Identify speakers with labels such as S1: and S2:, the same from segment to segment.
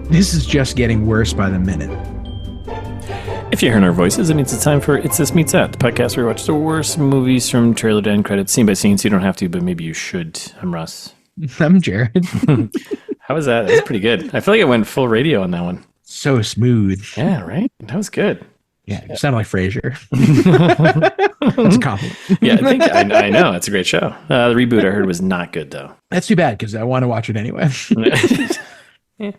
S1: This is just getting worse by the minute.
S2: If you're hearing our voices, it means it's time for It's This Meets That, the podcast where we watch the worst movies from trailer to end credits, scene by scene, so you don't have to, but maybe you should. I'm Russ.
S1: I'm Jared.
S2: How was that? That was pretty good. I feel like I went full radio on that one.
S1: So smooth.
S2: Yeah, right? That was good.
S1: Yeah, you sound like Frasier. That's a compliment.
S2: Yeah, I know. It's a great show. The reboot I heard was not good, though.
S1: That's too bad, because I want to watch it anyway.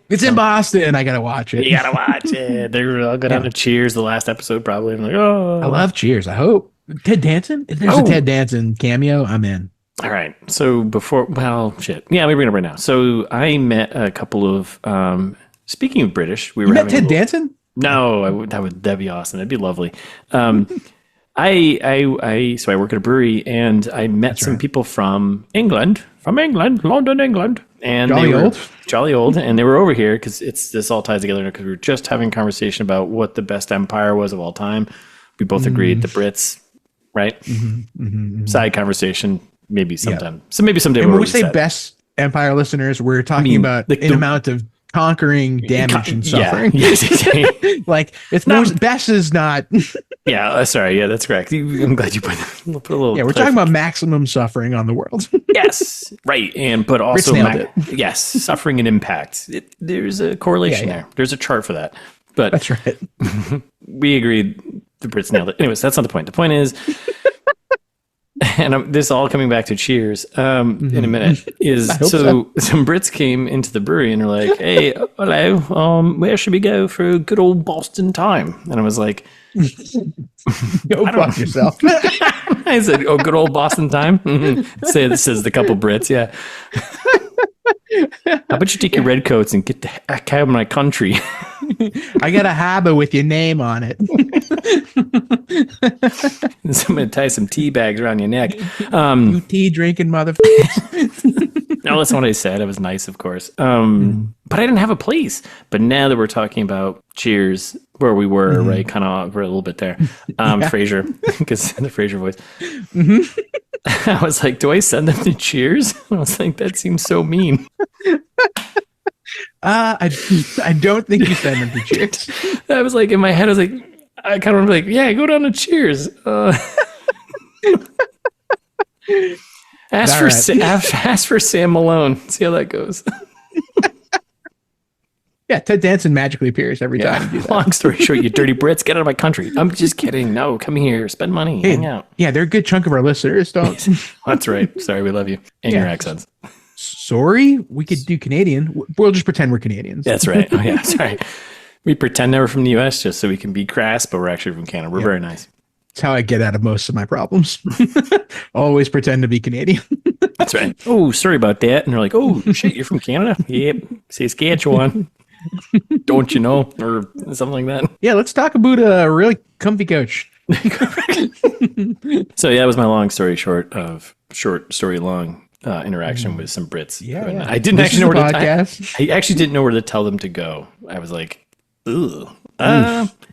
S1: It's in Boston. I got to watch it.
S2: You got to watch it. They're all go down to Cheers, the last episode, probably. I'm like, oh.
S1: I love Cheers. I hope. Ted Danson? If there's a Ted Danson cameo, I'm in.
S2: All right. So before, well, shit. Yeah, let me bring it up right now. So I met a couple of, speaking of British, we were
S1: met Ted Danson?
S2: No, that'd be awesome. That'd be lovely. So I work at a brewery, and I met some people from England, London, England, and jolly old, and they were over here because this all ties together because we were just having a conversation about what the best empire was of all time. We both agreed the Brits, right? Side conversation, maybe sometime. So maybe someday.
S1: And when we say best empire, listeners, we're talking about an amount of conquering damage and suffering.
S2: Yeah.
S1: Like it's not best is not.
S2: Yeah, sorry. Yeah, that's correct. I'm glad you put a little.
S1: Yeah, we're talking about maximum suffering on the world.
S2: Yes, right, but also yes, suffering and impact. There's a correlation there. There's a chart for that. But
S1: that's right.
S2: We agreed. The Brits nailed it. Anyways, that's not the point. The point is. And this all coming back to Cheers in a minute is so some Brits came into the brewery and are like, hey, hello, where should we go for a good old Boston time? And I was like,
S1: go fuck yourself.
S2: I said, oh, good old Boston time. This is the couple Brits. Yeah. How about you take your red coats and get the heck out of my country?
S1: I got a habit with your name on it.
S2: So I'm going to tie some tea bags around your neck.
S1: You tea drinking motherfucker.
S2: No, that's not what I said. It was nice, of course. But I didn't have a place. But now that we're talking about Cheers, where we were, right? Kind of, we're a little bit there. Frasier, because the Frasier voice. I was like, do I send them to Cheers? I was like, that seems so mean.
S1: I don't think you send them to Cheers.
S2: I was like, in my head, I was like, I kind of like, yeah, go down to Cheers. Ask for Sam Malone. See how that goes.
S1: Yeah, Ted Danson magically appears every time you do that.
S2: Long story short, you dirty Brits, get out of my country. I'm just kidding. No, come here, spend money, hang out.
S1: Yeah, they're a good chunk of our listeners. Don't.
S2: That's right. Sorry, we love you and your accents.
S1: Sorry, we could do Canadian. We'll just pretend we're Canadians.
S2: That's right. Oh yeah, sorry. We pretend that we're from the U.S. just so we can be crass, but we're actually from Canada. We're very nice.
S1: That's how I get out of most of my problems. Always pretend to be Canadian.
S2: That's right. Oh, sorry about that. And they're like, oh, shit, you're from Canada? Yep. Saskatchewan. Don't you know? Or something like that.
S1: Yeah, let's talk about a really comfy couch.
S2: So yeah, that was my long story short story long interaction with some Brits.
S1: Yeah.
S2: I didn't actually know where I actually didn't know where to tell them to go. I was like, ugh.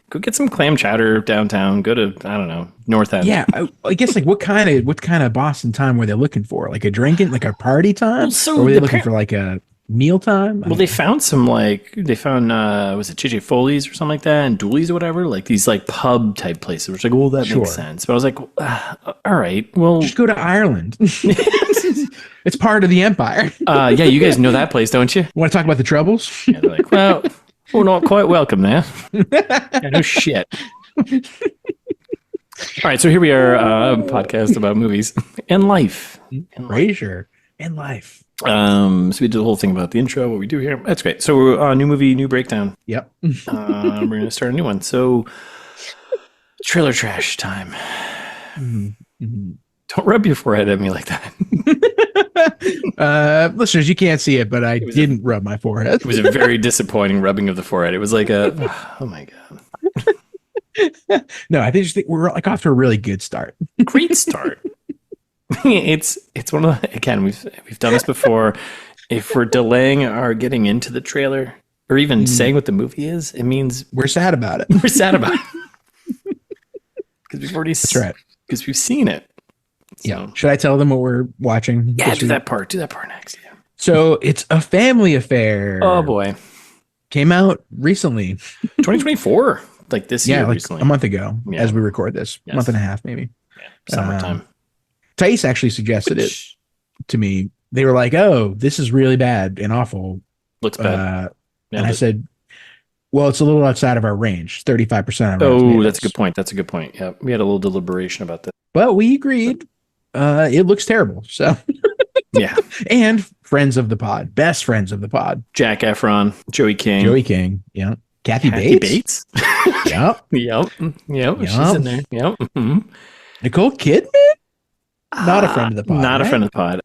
S2: Go get some clam chowder downtown. Go to, I don't know, North End.
S1: Yeah, I guess like what kind of Boston time were they looking for? Like a drinking, like a party time? Or were they looking for like a meal time?
S2: Well, they found was it JJ Foley's or something like that, and Dooley's or whatever, like these like pub type places. Which like, well, that makes sense. But I was like, all right, well,
S1: just go to Ireland. It's part of the empire.
S2: Yeah, you guys know that place, don't you?
S1: Want to talk about the Troubles?
S2: Yeah, they're like, well, we're not quite welcome there. Yeah, no shit. All right, so here we are, podcast about movies and life.
S1: Frasier and life.
S2: So we did the whole thing about the intro, what we do here. That's great. So new movie, new breakdown.
S1: Yep.
S2: We're going to start a new one. So trailer trash time. Don't rub your forehead at me like that.
S1: Listeners, you can't see it, but I didn't rub my forehead.
S2: It was a very disappointing rubbing of the forehead. It was like oh my God.
S1: No, I think we're like off to a really good start.
S2: Great start. It's one of the, again, we've done this before. If we're delaying our getting into the trailer or even saying what the movie is, it means
S1: we're sad about it.
S2: We're sad about it. Because we've already
S1: That's right.
S2: Because we've seen it. So.
S1: Yeah. Should I tell them what we're watching?
S2: Yeah, do that part next. Yeah.
S1: So it's A Family Affair.
S2: Oh boy.
S1: Came out recently.
S2: 2024. Like this year,
S1: like
S2: recently.
S1: A month ago, as we record this.
S2: Yes.
S1: Month and a half, maybe.
S2: Yeah. Summertime.
S1: Thais actually suggested it to me. They were like, "Oh, this is really bad and awful.
S2: Looks bad."
S1: And I said, "Well, it's a little outside of our range. 35%."
S2: Oh, that's a good point. That's a good point. Yeah, we had a little deliberation about that.
S1: But we agreed. It looks terrible. So
S2: yeah.
S1: And friends of the pod, best friends of the pod.
S2: Zac Efron, Joey King.
S1: Yeah. Kathy Bates. Yep.
S2: Yep. She's in there. Yep. Mm-hmm.
S1: Nicole Kidman? Not a friend of the pod.
S2: Not a friend of the pod.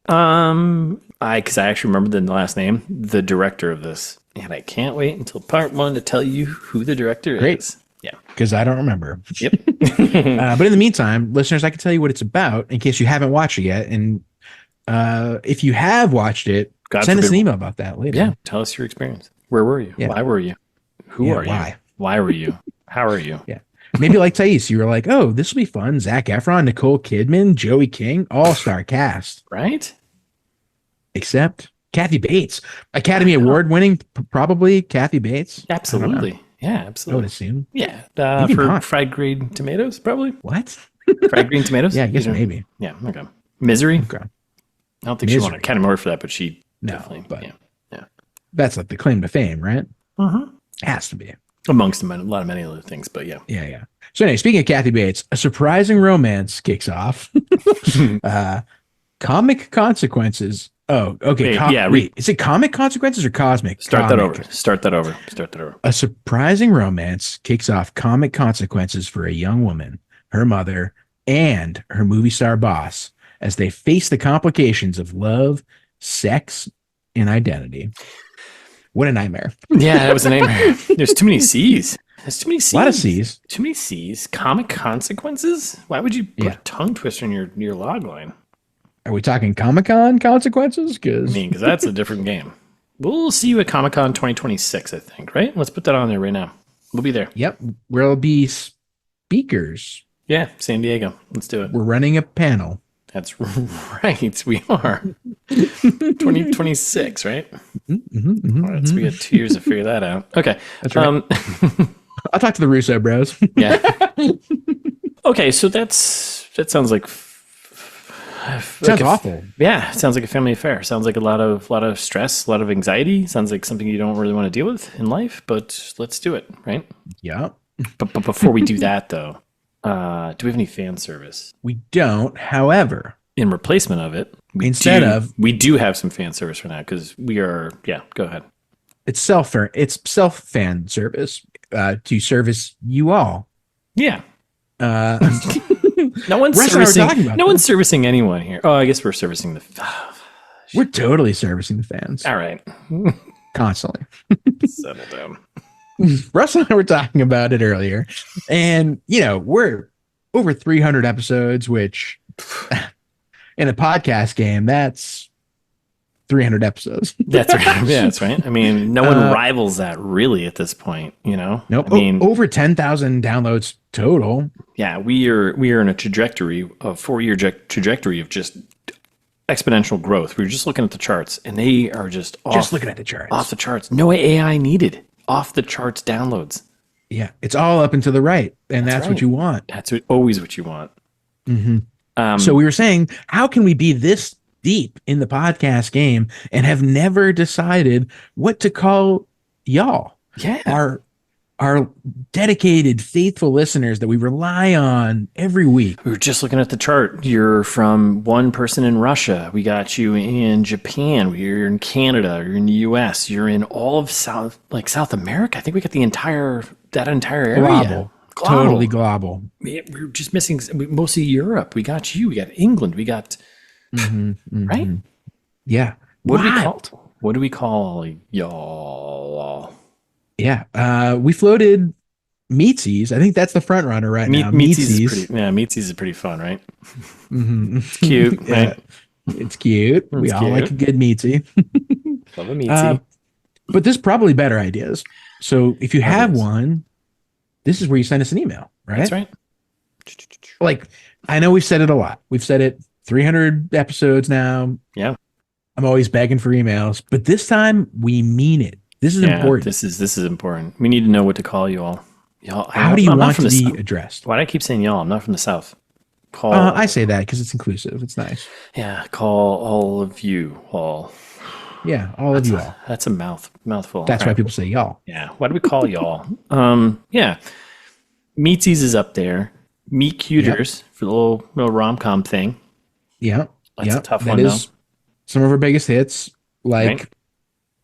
S2: Because I actually remember the last name, the director of this. And I can't wait until part 1 to tell you who the director is. Yeah.
S1: Because I don't remember.
S2: Yep.
S1: But in the meantime, listeners, I can tell you what it's about in case you haven't watched it yet. And if you have watched it, send us an email about that later.
S2: Yeah. Tell us your experience. Where were you? Yeah. Why were you? Who are you? Why were you? How are you?
S1: Yeah. Maybe like Thais, you were like, oh, this will be fun. Zac Efron, Nicole Kidman, Joey King, all-star cast.
S2: Right?
S1: Except Kathy Bates. Academy Award winning, probably Kathy Bates.
S2: Absolutely. Yeah, absolutely.
S1: I would assume.
S2: Yeah. For fried green tomatoes, probably.
S1: What?
S2: Fried green tomatoes?
S1: Yeah, I guess maybe.
S2: Yeah, okay. Misery?
S1: Okay.
S2: I don't think she won an Academy Award for that, but she definitely.
S1: But yeah. That's like the claim to fame, right?
S2: Mm-hmm.
S1: Has to be.
S2: Amongst many other things, but yeah.
S1: Yeah. So anyway, speaking of Kathy Bates, a surprising romance kicks off. Comic Consequences. Oh, okay. Wait, is it Comic Consequences or Cosmic?
S2: Start that over.
S1: A surprising romance kicks off Comic Consequences for a young woman, her mother, and her movie star boss as they face the complications of love, sex, and identity. What a nightmare.
S2: Yeah, that was a nightmare. There's too many C's. There's too many C's.
S1: A lot of C's.
S2: Too many C's. Comic Consequences? Why would you put a tongue twister in your log line?
S1: Are we talking Comic-Con consequences?
S2: Because that's a different game. We'll see you at Comic-Con 2026, I think, right? Let's put that on there right now. We'll be there.
S1: Yep. We'll be speakers.
S2: Yeah, San Diego. Let's do it.
S1: We're running a panel.
S2: That's right. We are. 2026, right? All right, so we got 2 years to figure that out. Okay.
S1: That's right. I'll talk to the Russo bros.
S2: Yeah. Okay, so that sounds like
S1: sounds awful.
S2: Yeah, sounds like a family affair. Sounds like a lot of stress, a lot of anxiety. Sounds like something you don't really want to deal with in life, but let's do it, right?
S1: Yeah.
S2: But before we do that, though, do we have any fan service?
S1: We don't. However,
S2: in replacement of it, we do have some fan service for now because we are. Yeah, go ahead.
S1: It's self fan service to service you all.
S2: Yeah. No one's servicing anyone here. Oh, I guess we're servicing
S1: we're totally servicing the fans.
S2: All right.
S1: Constantly.
S2: Settle down.
S1: Russ and I were talking about it earlier. And, we're over 300 episodes, which in a podcast game, that's 300 episodes.
S2: That's right. Yeah, that's right. I mean, no one rivals that really at this point,
S1: Nope.
S2: I mean,
S1: over 10,000 downloads total.
S2: Yeah, we are in a trajectory, a 4-year trajectory of just exponential growth. We were just looking at the charts, and they are just
S1: looking at the charts.
S2: Off the charts. No AI needed. Off the charts downloads.
S1: Yeah, it's all up and to the right, and that's right. What you want.
S2: That's always what you want.
S1: Mm-hmm. So we were saying, how can we be this deep in the podcast game and have never decided what to call y'all?
S2: Yeah.
S1: Our dedicated, faithful listeners that we rely on every week.
S2: We were just looking at the chart. You're from one person in Russia. We got you in Japan. You're in Canada. You're in the US. You're in all of South America. I think we got that entire area.
S1: Global. Totally global.
S2: We're just missing mostly Europe. We got you. We got England. We got right.
S1: Yeah.
S2: What do we call y'all?
S1: Yeah, we floated Meatsies. I think that's the front runner right now.
S2: Meatsies is pretty fun, right?
S1: Mm-hmm.
S2: It's cute, right?
S1: It's cute. We all like a good Meatsie.
S2: Love a Meatsie.
S1: But there's probably better ideas. So if you have one, this is where you send us an email, right?
S2: That's right.
S1: Like, I know we've said it a lot. We've said it 300 episodes now.
S2: Yeah.
S1: I'm always begging for emails, but this time we mean it. This is important.
S2: This is important. We need to know what to call you all. Y'all.
S1: How do you want to be addressed?
S2: Why do I keep saying y'all? I'm not from the South. Call.
S1: I say that because it's inclusive. It's nice.
S2: Yeah. Call all of you all.
S1: Yeah, all of you all.
S2: That's a mouthful.
S1: That's why people say y'all.
S2: Yeah. Why do we call y'all? Yeah. Meatsies is up there. Meet Cuters for the little rom-com thing.
S1: Yeah.
S2: That's a tough one,
S1: That is some of our biggest hits, like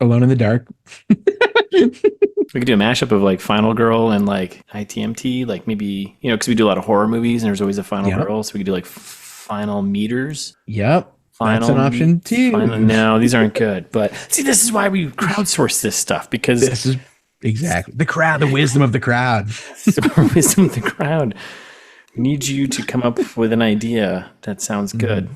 S1: Alone in the Dark.
S2: We could do a mashup of like Final Girl and like ITMT, like maybe, because we do a lot of horror movies and there's always a Final Girl. So we could do like Final Meters.
S1: Yep. That's an option too.
S2: No, these aren't good. But see, this is why we crowdsource this stuff, because
S1: this is exactly the crowd, the wisdom of the crowd.
S2: The wisdom of the crowd. We need you to come up with an idea that sounds good.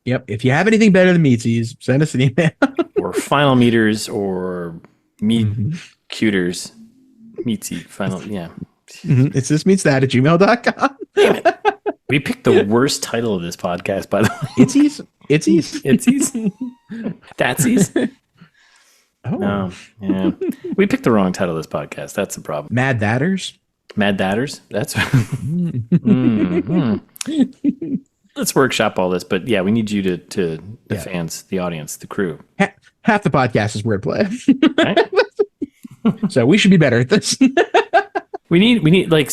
S1: Yep. If you have anything better than Meatsies, send us an email.
S2: Or Final Meters or Meet Cuters. Meatsy. Final. Yeah.
S1: It's this meets that at gmail.com.
S2: Damn it. We picked the worst title of this podcast, by the way.
S1: Itsies.
S2: Thatsies.
S1: Oh.
S2: No. Yeah. We picked the wrong title of this podcast. That's the problem.
S1: Mad Datters.
S2: That's Let's workshop all this, but yeah, we need you to the fans, the audience, the crew.
S1: Half the podcast is wordplay.
S2: Right?
S1: So we should be better at this.
S2: We need like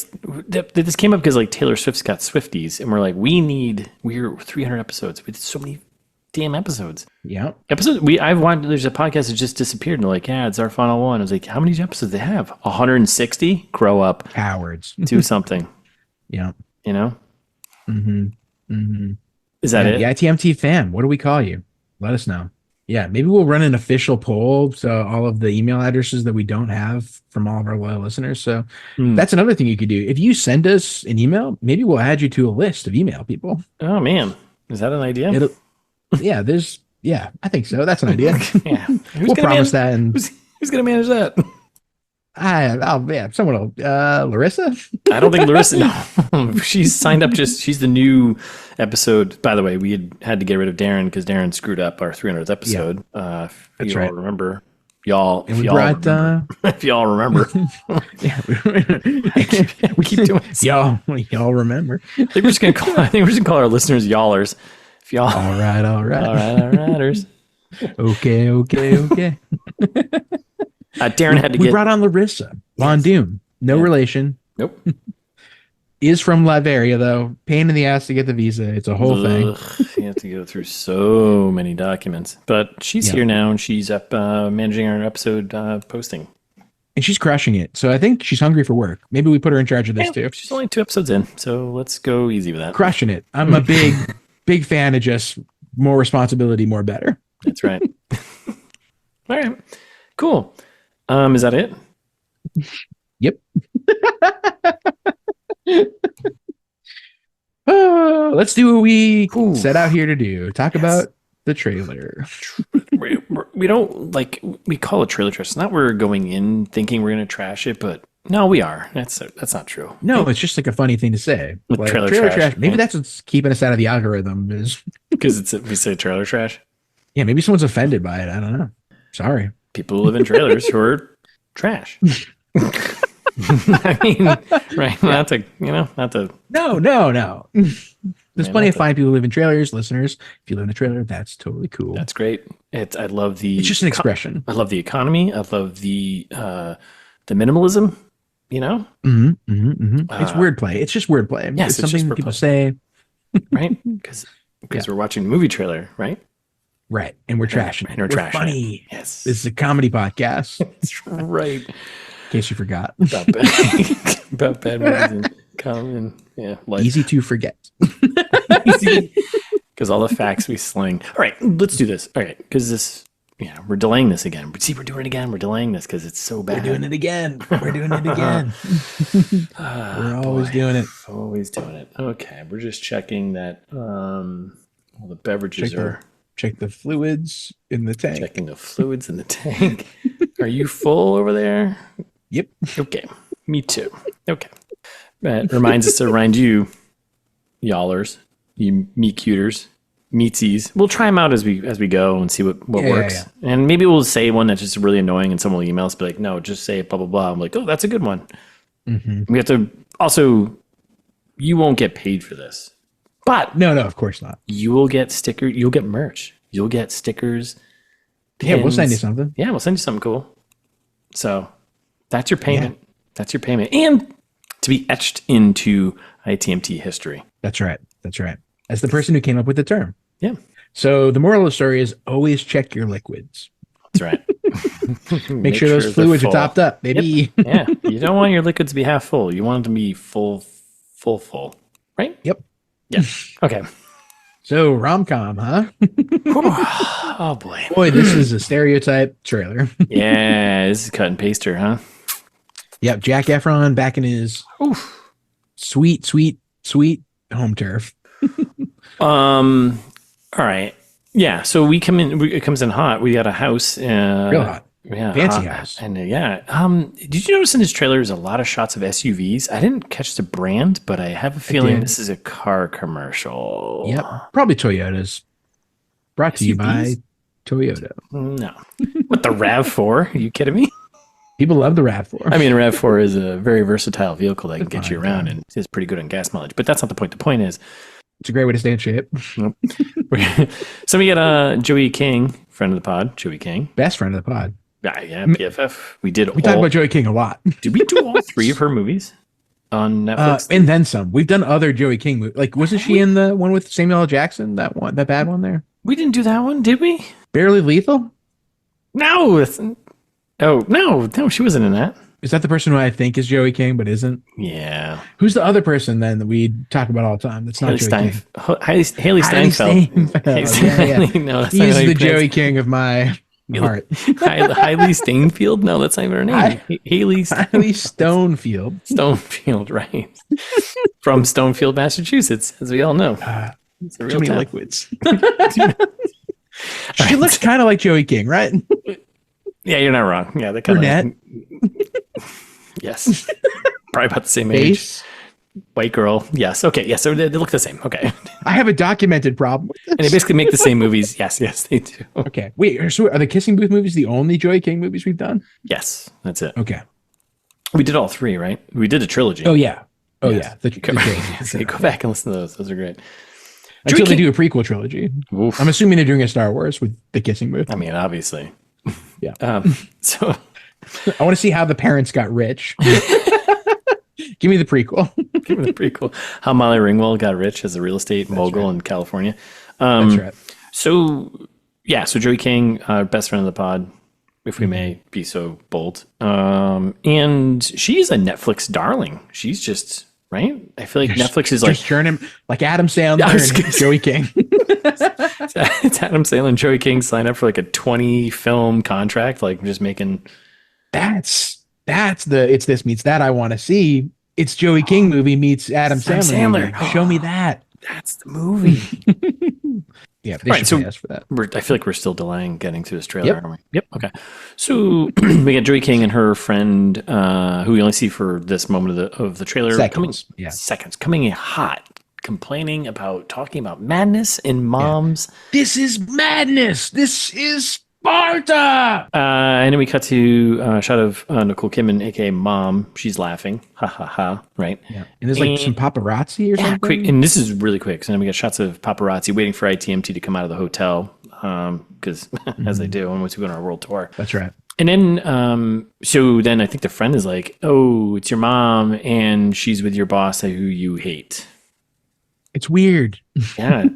S2: this came up because like Taylor Swift's got Swifties, and we're like, we're 300 episodes with so many damn episodes.
S1: Yeah.
S2: Episodes there's a podcast that just disappeared, and they're like, yeah, it's our final one. I was like, how many episodes they have? 160? Grow up.
S1: Cowards.
S2: Do something.
S1: Yeah.
S2: Is that it?
S1: The ITMT fam, what do we call you? Let us know. Yeah, maybe we'll run an official poll, so all of the email addresses that we don't have from all of our loyal listeners. So that's another thing you could do. If you send us an email, maybe we'll add you to a list of email people.
S2: Oh man, is that an idea?
S1: I think so. That's an idea.
S2: Yeah,
S1: we'll promise that. And
S2: who's gonna manage that?
S1: Someone will. Larissa?
S2: I don't think Larissa. No, she's signed up. She's the new episode. By the way, we had to get rid of Darren because Darren screwed up our 300th episode.
S1: Yeah.
S2: If you all remember, y'all.
S1: If y'all
S2: remember,
S1: yeah,
S2: we keep doing this.
S1: Y'all remember.
S2: I think we're just gonna call our listeners y'allers. If y'all.
S1: All righters. Okay.
S2: Darren had to
S1: We brought on Larissa Von Doom. No relation.
S2: Nope.
S1: Is from Liberia, though. Pain in the ass to get the visa. It's a whole thing.
S2: You have to go through so many documents. But she's here now, and she's up managing our episode posting. And
S1: she's crushing it. So I think she's hungry for work. Maybe we put her in charge of this, too.
S2: She's only 2 episodes in, so let's go easy with that.
S1: Crushing it. I'm a big fan of just more responsibility, more better.
S2: That's right. All right. Cool. Is that it?
S1: Yep. Let's do what we set out here to do. Talk about the trailer.
S2: We don't we call it trailer trash. It's not we're going in thinking we're going to trash it, but no, we are. That's not true.
S1: No, it's just like a funny thing to say.
S2: Like, trailer trash.
S1: Maybe that's what's keeping us out of the algorithm is
S2: because we say trailer trash.
S1: Yeah, maybe someone's offended by it. I don't know. Sorry.
S2: People who live in trailers who are trash. I mean, right? Not to.
S1: No. There's plenty of fine people who live in trailers. Listeners, if you live in a trailer, that's totally cool.
S2: That's great. I love the.
S1: It's just an expression.
S2: I love the economy. I love the minimalism.
S1: It's wordplay. It's just wordplay.
S2: Yes,
S1: it's something that people say,
S2: right? Because we're watching a movie trailer, right?
S1: Right, and we're trashing.
S2: And we're trashing.
S1: Funny.
S2: Yes,
S1: this is a comedy podcast.
S2: That's right. In
S1: case you forgot
S2: about bad movies and comedy. Yeah, life.
S1: Easy to forget.
S2: Because all the facts we sling. All right, let's do this. All right, because we're delaying this again. See, we're doing it again. We're delaying this because it's so bad.
S1: We're doing it again. We're always doing it.
S2: Always doing it. Okay, we're just checking that all the beverages are.
S1: Check the fluids in the tank.
S2: Checking the fluids in the tank. Are you full over there?
S1: Yep.
S2: Okay. Me too. Okay. That reminds us to remind you, y'allers, you meat cuters, meetsies. We'll try them out as we go and see what works. Yeah. And maybe we'll say one that's just really annoying and someone will email us be like, no, just say blah, blah, blah. I'm like, oh, that's a good one. We have to also, you won't get paid for this. But
S1: no, of course not.
S2: You will get stickers. You'll get merch. You'll get stickers. Pins.
S1: Yeah, we'll send you something.
S2: Yeah, we'll send you something cool. So that's your payment. Yeah. That's your payment. And to be etched into ITMT history.
S1: That's right. As the person who came up with the term.
S2: Yeah.
S1: So the moral of the story is always check your liquids.
S2: That's right.
S1: Make sure those fluids are topped up, baby.
S2: Yep. Yeah. You don't want your liquids to be half full. You want them to be full. Right?
S1: Yep.
S2: Yeah. Okay.
S1: So rom-com, huh?
S2: Oh boy.
S1: Boy, this is a stereotype trailer.
S2: Yeah, this is cut and paster, huh?
S1: Yep. Zac Efron back in his sweet home turf.
S2: All right. Yeah. So we come in. It comes in hot. We got a house.
S1: Real hot.
S2: Yeah.
S1: Fancy house.
S2: And did you notice in this trailer there's a lot of shots of SUVs? I didn't catch the brand, but I have a feeling this is a car commercial.
S1: Yep. Probably Toyotas. Brought to you by Toyota.
S2: No. What, the RAV4? Are you kidding me?
S1: People love the RAV4.
S2: I mean, RAV4 is a very versatile vehicle that can get you around and is pretty good on gas mileage. But that's not the point. The point is,
S1: it's a great way to stay in shape.
S2: So we got Joey King, friend of the pod. Joey King.
S1: Best friend of the pod.
S2: Yeah, PFF. We talk
S1: about Joey King a lot.
S2: Did we do all 3 of her movies on Netflix?
S1: And then some. We've done other Joey King movies. Like, wasn't she in the one with Samuel L. Jackson? That bad one there?
S2: We didn't do that one, did we?
S1: Barely Lethal?
S2: No. No, she wasn't in that.
S1: Is that the person who I think is Joey King, but isn't?
S2: Yeah.
S1: Who's the other person then that we talk about all the time? That's not Joey King.
S2: Haley Steinfeld.
S1: Yeah. No, that's he's the Joey King of my heart.
S2: Hailey Steinfeld? No, that's not even her name. Hailey
S1: Stonefield.
S2: Stonefield, right. From Stonefield, Massachusetts, as we all know.
S1: Too many liquids. She looks kind of like Joey King, right?
S2: Yeah, you're not wrong. Yeah, they're kind of yes. Probably about the same age. White girl. Yes. Okay. Yes. So they look the same. Okay.
S1: I have a documented problem with this.
S2: And they basically make the same movies. Yes, they do.
S1: Okay. Wait, so are the Kissing Booth movies the only Joey King movies we've done?
S2: Yes, that's it.
S1: Okay.
S2: We did all 3, right? We did a trilogy.
S1: Oh, yeah.
S2: Yeah. Go back and listen to those. Those are great.
S1: Until they do a prequel trilogy. Oof. I'm assuming they're doing a Star Wars with the Kissing Booth.
S2: I mean, obviously.
S1: Yeah.
S2: So
S1: I want to see how the parents got rich. Give me the prequel.
S2: Give me the prequel. How Molly Ringwald got rich as a real estate mogul in California.
S1: That's right.
S2: So Joey King, our best friend of the pod, if we may be so bold. And she's a Netflix darling. She's just, right? I feel like Netflix is like
S1: just churning like Adam Sandler and Joey King.
S2: It's Adam Sandler and Joey King signed up for like a 20 film contract, like just making.
S1: That's it's this meets that I want to see. It's Joey King movie meets Adam Sandler. Show me that.
S2: That's the movie.
S1: Yeah, they should pay us for that.
S2: I feel like we're still delaying getting to this trailer, aren't we? Yep. Okay. So we got Joey King and her friend, who we only see for this moment of the trailer.
S1: Seconds.
S2: Coming in hot, complaining about talking about madness in moms.
S1: Yeah. This is madness. This is Sparta.
S2: And then we cut to a shot of Nicole Kidman, aka Mom. She's laughing. Ha ha ha. Right.
S1: Yeah. And there's like some paparazzi or something.
S2: Quick, and this is really quick. So then we got shots of paparazzi waiting for ITMT to come out of the hotel. Because as they do once we go on our world tour.
S1: That's right.
S2: And then, so then I think the friend is like, "Oh, it's your mom, and she's with your boss who you hate."
S1: It's weird.
S2: Yeah.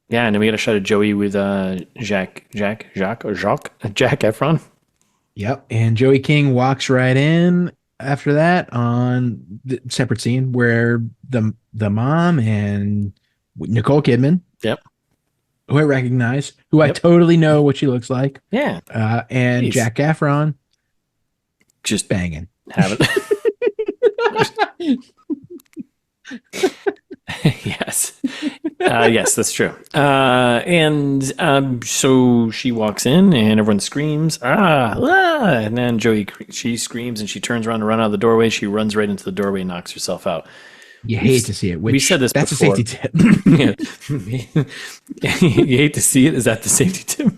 S2: Yeah, and then we got a shot of Joey with Zac Efron.
S1: Yep, and Joey King walks right in after that on the separate scene where the mom and Nicole Kidman.
S2: Yep.
S1: Who I recognize, who I totally know what she looks like.
S2: Yeah.
S1: And Zac Efron.
S2: Just
S1: banging.
S2: Have it. Yes. Yes, that's true. So she walks in and everyone screams, and then she screams and she turns around to run out of the doorway. She runs right into the doorway and knocks herself out.
S1: You hate to see it. Which
S2: we said this
S1: that's
S2: before.
S1: a safety tip.
S2: You hate to see it. Is that the safety tip?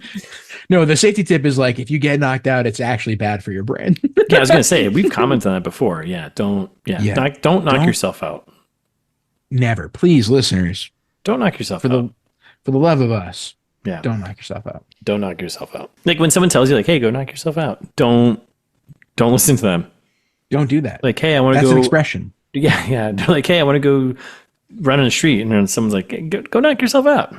S1: No, the safety tip is like if you get knocked out, it's actually bad for your brain.
S2: Yeah, I was gonna say we've commented on that before. Yeah, don't knock yourself out.
S1: Never, please, listeners.
S2: Don't knock yourself out.
S1: For the love of us.
S2: Yeah,
S1: don't knock yourself out.
S2: Don't knock yourself out. Like when someone tells you, like, "Hey, go knock yourself out." Don't listen to them.
S1: Don't do that.
S2: Like, "Hey, I want to go."
S1: That's an expression.
S2: Yeah. They're like, "Hey, I want to go run in the street," and then someone's like, "Go knock yourself out."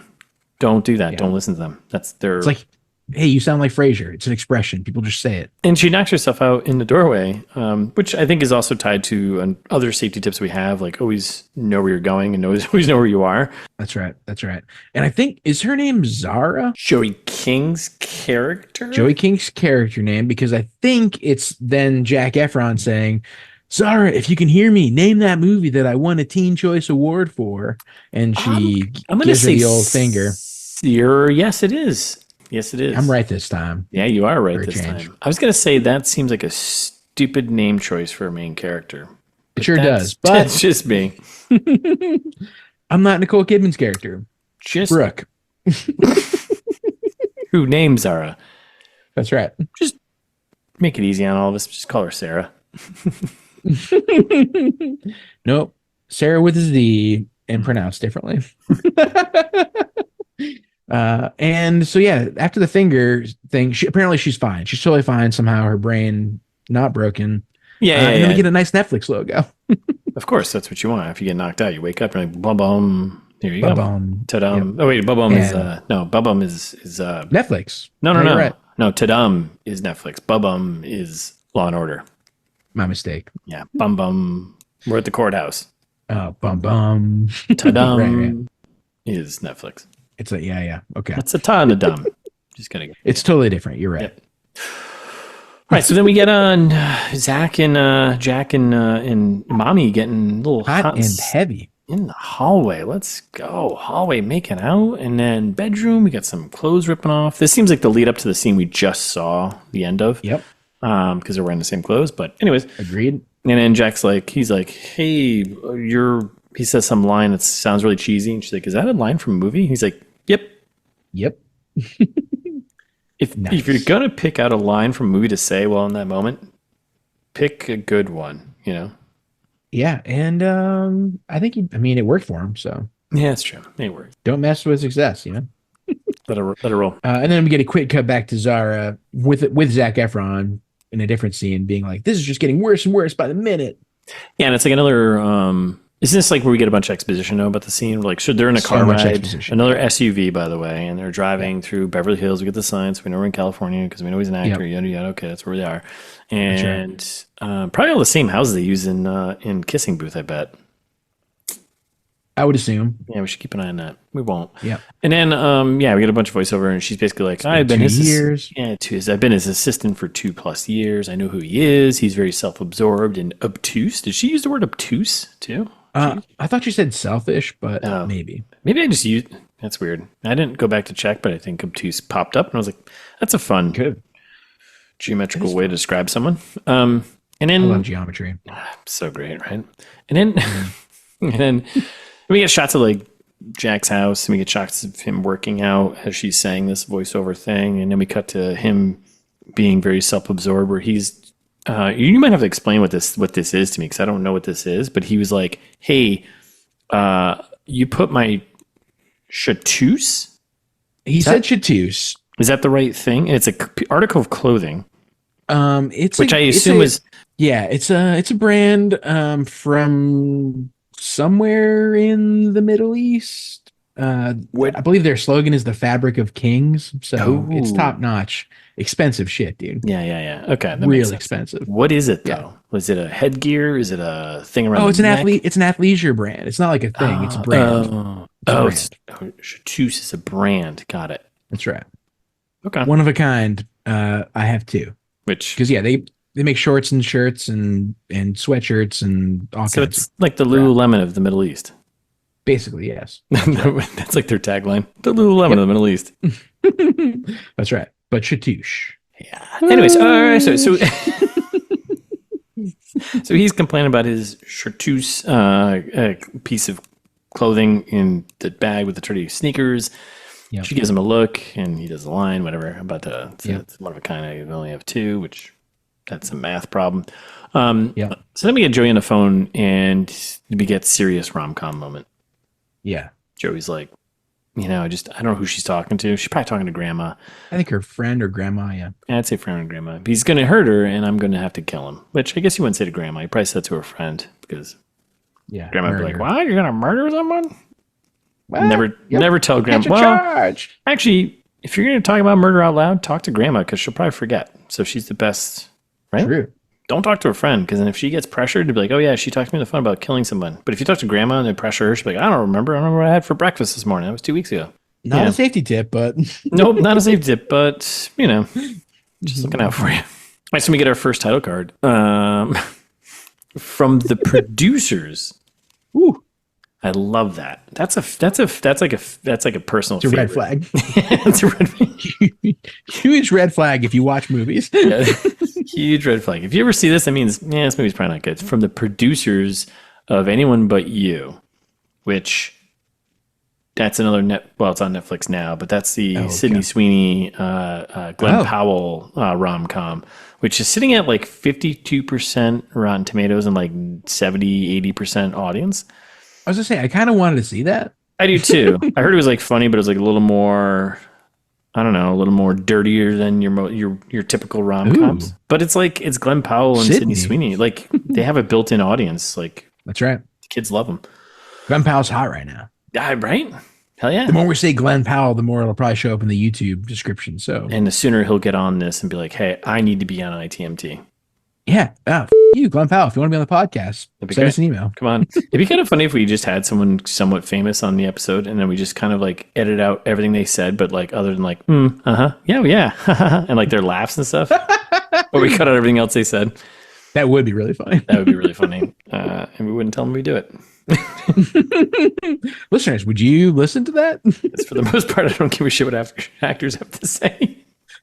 S2: Don't do that. Yeah. Don't listen to them. That's their.
S1: It's like, hey, you sound like Frasier. It's an expression. People just say it.
S2: And she knocks herself out in the doorway, which I think is also tied to other safety tips we have, like always know where you're going and always know where you are.
S1: That's right. And I think, is her name Zara?
S2: Joey King's character
S1: name, because I think it's then Zac Efron saying, Zara, if you can hear me, name that movie that I won a Teen Choice Award for. And she gives her the old finger.
S2: Yes, it is.
S1: I'm right this time.
S2: Yeah, you are right this time. I was going to say that seems like a stupid name choice for a main character.
S1: It sure does.
S2: But that's just me.
S1: I'm not Nicole Kidman's character.
S2: Just
S1: Brooke.
S2: Who named Zara?
S1: That's right.
S2: Just make it easy on all of us. Just call her Sarah.
S1: Nope. Sarah with a Z and pronounced differently. And so yeah, after the finger thing, she's fine. She's totally fine. Somehow her brain not broken. And then we get a nice Netflix logo.
S2: Of course, that's what you want. If you get knocked out, you wake up and like bum. Here you go. Ta-dum. Yep. Oh wait, bum is bum is
S1: Netflix.
S2: No. Right. No, ta-dum is Netflix. Bum is Law and Order.
S1: My mistake.
S2: Yeah, bum. We're at the courthouse.
S1: Oh, bum.
S2: Ta-dum right. Is Netflix.
S1: It's yeah. Okay.
S2: It's a ton of dumb. Just kidding.
S1: It's totally different. You're right.
S2: Yep. All right, so then we get on Zach and Jack and Mommy getting a little
S1: hot and heavy
S2: in the hallway. Let's go. Hallway making out, and then bedroom. We got some clothes ripping off. This seems like the lead up to the scene we just saw the end of.
S1: Yep.
S2: Because they're wearing the same clothes. But anyways.
S1: Agreed.
S2: And then Jack's like, he's like, hey, he says some line that sounds really cheesy. And she's like, is that a line from a movie? He's like, yep. If you're going to pick out a line from a movie to say, well, in that moment, pick a good one, you know?
S1: Yeah. And I think, it worked for him. So
S2: yeah, it's true. It worked.
S1: Don't mess with success, you know?
S2: Let it roll.
S1: And then we get a quick cut back to Zara with Zac Efron in a different scene being like, this is just getting worse and worse by the minute.
S2: Yeah. And it's like another, isn't this like where we get a bunch of exposition about the scene? Like, so they're in a car ride, another SUV, by the way, and they're driving through Beverly Hills. We get the signs. So we know we're in California because we know he's an actor. Yada, yada. Okay, that's where they are. And probably all the same houses they use in Kissing Booth, I bet.
S1: I would assume.
S2: Yeah, we should keep an eye on that. We won't.
S1: Yeah.
S2: And then, we get a bunch of voiceover, and she's basically like, I've been 2 years. I've been his assistant for 2+ years. I know who he is. He's very self-absorbed and obtuse. Did she use the word obtuse too?
S1: I thought you said selfish, but maybe
S2: I just used. That's weird. I didn't go back to check, but I think obtuse popped up, and I was like, "That's a fun geometrical way to describe someone." And then
S1: I love geometry.
S2: So great, right? And then, and then we get shots of like Jack's house, and we get shots of him working out as she's saying this voiceover thing, and then we cut to him being very self-absorbed, where he's. You might have to explain what this is to me because I don't know what this is. But he was like, "Hey, you put my chateuse."
S1: He said chateuse.
S2: Is that the right thing? It's an article of clothing.
S1: It's
S2: which I assume is.
S1: Yeah, it's a brand from somewhere in the Middle East. I believe their slogan is "The Fabric of Kings," so it's top notch. Expensive shit, dude.
S2: Yeah. Okay,
S1: real expensive.
S2: What is it though? Yeah. Was it a headgear? Is it a thing around?
S1: It's an athlete. It's an athleisure brand. It's not like a thing. It's a brand.
S2: Chateuse is a brand. Got it.
S1: That's right.
S2: Okay.
S1: One of a kind. I have two.
S2: Which?
S1: Because they make shorts and shirts and sweatshirts and all kinds.
S2: So it's like the Lululemon of the Middle East.
S1: Basically, yes.
S2: That's like their tagline. The Lululemon of the Middle East.
S1: That's right. But chateauche.
S2: Yeah. Anyways, so So he's complaining about his chartreuse piece of clothing in the bag with the dirty sneakers. Yep. She gives him a look, and he does a line, whatever, about it's one of a kind. I only have two, which that's a math problem. So then we get Joey on the phone, and we get serious rom-com moment.
S1: Yeah.
S2: Joey's like, I don't know who she's talking to. She's probably talking to grandma.
S1: I think her friend or grandma, yeah.
S2: I'd say friend or grandma. But he's going to hurt her, and I'm going to have to kill him. Which I guess you wouldn't say to grandma. You probably said to her friend, because grandma would be like, what? You're going to murder someone? What? Never tell grandma. Well, charge. Actually, if you're going to talk about murder out loud, talk to grandma, because she'll probably forget. So she's the best, right? True. Don't talk to her friend, because then if she gets pressured to be like, oh yeah, she talked to me on the phone about killing someone. But if you talk to grandma and then pressure her, she'll be like, I don't remember what I had for breakfast this morning. That was 2 weeks ago.
S1: Not a safety tip, but
S2: nope, not a safety tip, but just looking out for you. All right, so we get our first title card from the producers.
S1: Ooh,
S2: I love that. That's like a personal.
S1: It's a red flag. It's a red flag. Huge red flag if you watch movies.
S2: Yeah, huge red flag. If you ever see this, that means this movie's probably not good. It's from the producers of Anyone But You, which that's another it's on Netflix now, but that's the Sydney Sweeney, Glenn Powell rom-com, which is sitting at like 52% Rotten Tomatoes and like 70-80% audience.
S1: I was gonna say, I kind of wanted to see that.
S2: I do too. I heard it was like funny, but it was like a little more, I don't know, a little more dirtier than your typical rom-coms. Ooh. But it's like, it's Glenn Powell and Sydney Sweeney. Like, they have a built-in audience. Like,
S1: that's right.
S2: The kids love them.
S1: Glenn Powell's hot right now.
S2: Right? Hell yeah.
S1: The more we say Glenn Powell, the more it'll probably show up in the YouTube description. So,
S2: and the sooner he'll get on this and be like, hey, I need to be on ITMT.
S1: Yeah. You, Glenn Powell. If you want to be on the podcast, send us an email.
S2: Come on. It'd be kind of funny if we just had someone somewhat famous on the episode, and then we just kind of like edit out everything they said, but like other than like, yeah, and like their laughs and stuff. But we cut out everything else they said.
S1: That would be really funny.
S2: That would be really funny. And we wouldn't tell them we do it.
S1: Listeners, would you listen to that?
S2: Because for the most part, I don't give a shit what actors have to say.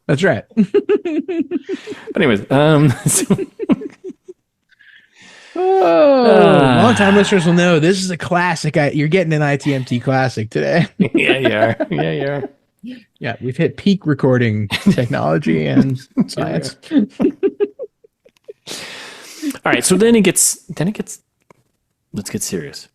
S1: That's right.
S2: But anyways,
S1: long-time listeners will know this is a classic. You're getting an ITMT classic today.
S2: Yeah, you are. Yeah, you are.
S1: Yeah, we've hit peak recording technology and science.
S2: All right, so then it gets. Let's get serious.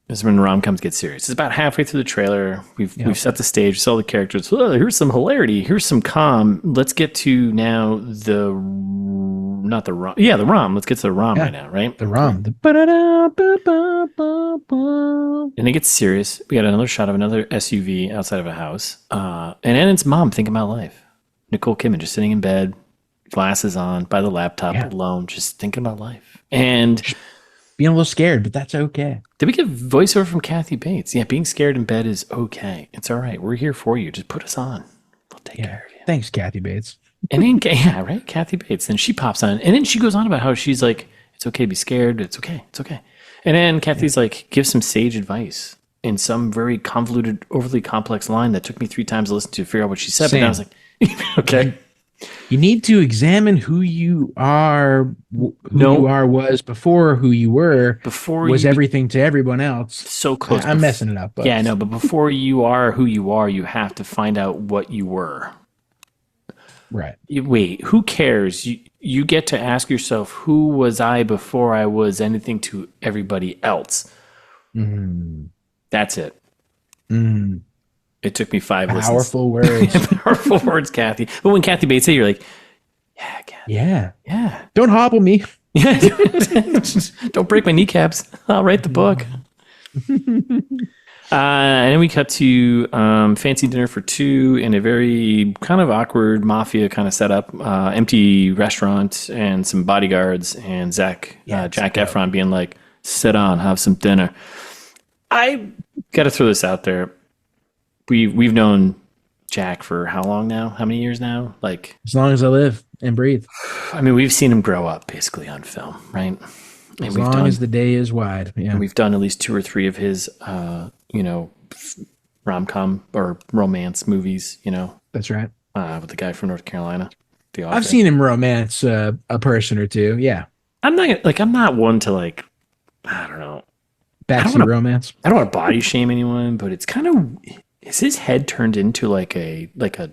S2: This is when rom-coms get serious. It's about halfway through the trailer. We've set the stage, saw the characters. Oh, here's some hilarity. Here's some calm. Let's get to now the rom. Let's get to the rom right now, right?
S1: The rom.
S2: And it gets serious. We got another shot of another SUV outside of a house. And then it's mom thinking about life. Nicole Kidman just sitting in bed, glasses on, by the laptop alone, just thinking about life. And
S1: being a little scared, but that's okay.
S2: Did we get voiceover from Kathy Bates? Yeah, being scared in bed is okay. It's all right. We're here for you. Just put us on. We'll take care of you.
S1: Thanks, Kathy Bates.
S2: And then, right? Kathy Bates. Then she pops on. And then she goes on about how she's like, it's okay to be scared. It's okay. It's okay. And then Kathy's like, give some sage advice in some very convoluted, overly complex line that took me 3 times to listen to figure out what she said. But I was like, okay.
S1: You need to examine who you are, was before who you were. Before was everything to everyone else.
S2: So close.
S1: I'm messing it up. But.
S2: Yeah, no, but before you are who you are, you have to find out what you were.
S1: Right.
S2: Wait, who cares? You get to ask yourself, who was I before I was anything to everybody else?
S1: Mm.
S2: That's it.
S1: Mm.
S2: It took me 5 listens.
S1: Powerful words.
S2: Powerful words, Kathy. But when Kathy Bates said, you're like, yeah, Kathy.
S1: Yeah. Don't hobble me.
S2: Yeah. Don't break my kneecaps. I'll write the book. And then we cut to fancy dinner for 2 in a very kind of awkward mafia kind of setup. Empty restaurant and some bodyguards and Jack Efron being like, sit down, have some dinner. I got to throw this out there. We've known Jack for how long now? How many years now? Like
S1: as long as I live and breathe.
S2: I mean, we've seen him grow up basically on film, right? And
S1: as long as the day is wide. Yeah.
S2: And we've done at least 2 or 3 of his, rom-com or romance movies.
S1: That's right.
S2: With the guy from North Carolina. The author.
S1: I've seen him romance a person or two. Yeah.
S2: I'm not one to like, I don't know.
S1: Backseat romance.
S2: I don't want to body shame anyone, but it's kind of, is his head turned into like a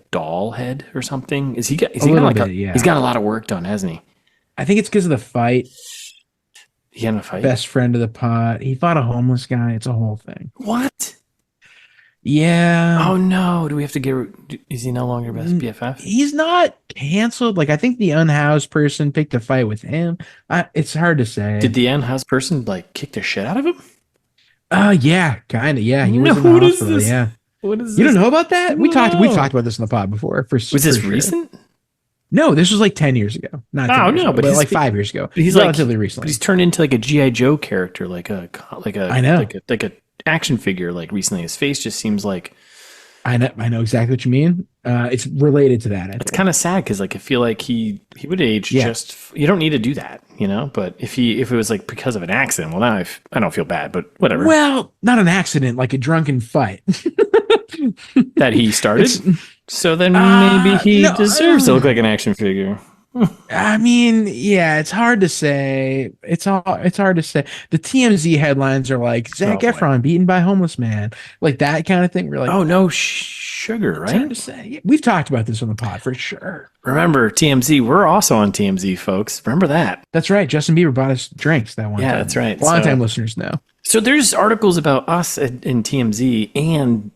S2: doll head or something? Is he got like
S1: yeah.
S2: He's got a lot of work done, hasn't he?
S1: I think it's because of the fight.
S2: He got in a fight.
S1: Best friend of the pot. He fought a homeless guy. It's a whole thing.
S2: What?
S1: Yeah.
S2: Oh no! Do we have to get? Is he no longer best BFF?
S1: He's not canceled. Like I think the unhoused person picked a fight with him. It's hard to say.
S2: Did the unhoused person like kick the shit out of him?
S1: Yeah, kind of. Yeah, he was in the hospital. Yeah.
S2: What is this?
S1: You don't know about that?
S2: No.
S1: We've talked about this in the pod before.
S2: Was this recent?
S1: No, this was like 10 years ago. Not 10 years ago, but like 5 years ago.
S2: He's
S1: relatively recently.
S2: But he's turned into like a G.I. Joe character, like a
S1: I know.
S2: like a action figure. Like recently, his face just seems like.
S1: I know exactly what you mean. It's related to that.
S2: It's kind of sad because like I feel like he would age just. You don't need to do that, you know. But if it was like because of an accident, well, now I don't feel bad, but whatever.
S1: Well, not an accident, like a drunken fight
S2: that he started. So then maybe he deserves to look like an action figure.
S1: I mean, yeah, it's hard to say. It's hard to say. The TMZ headlines are like Zac Efron beaten by homeless man, like that kind of thing. We're like,
S2: oh no, sugar, right?
S1: It's hard to say. Yeah, we've talked about this on the pod for sure.
S2: Remember TMZ? We're also on TMZ, folks. Remember that?
S1: That's right. Justin Bieber bought us drinks that one time.
S2: Yeah, that's right.
S1: Long-time listeners know.
S2: So there's articles about us in TMZ and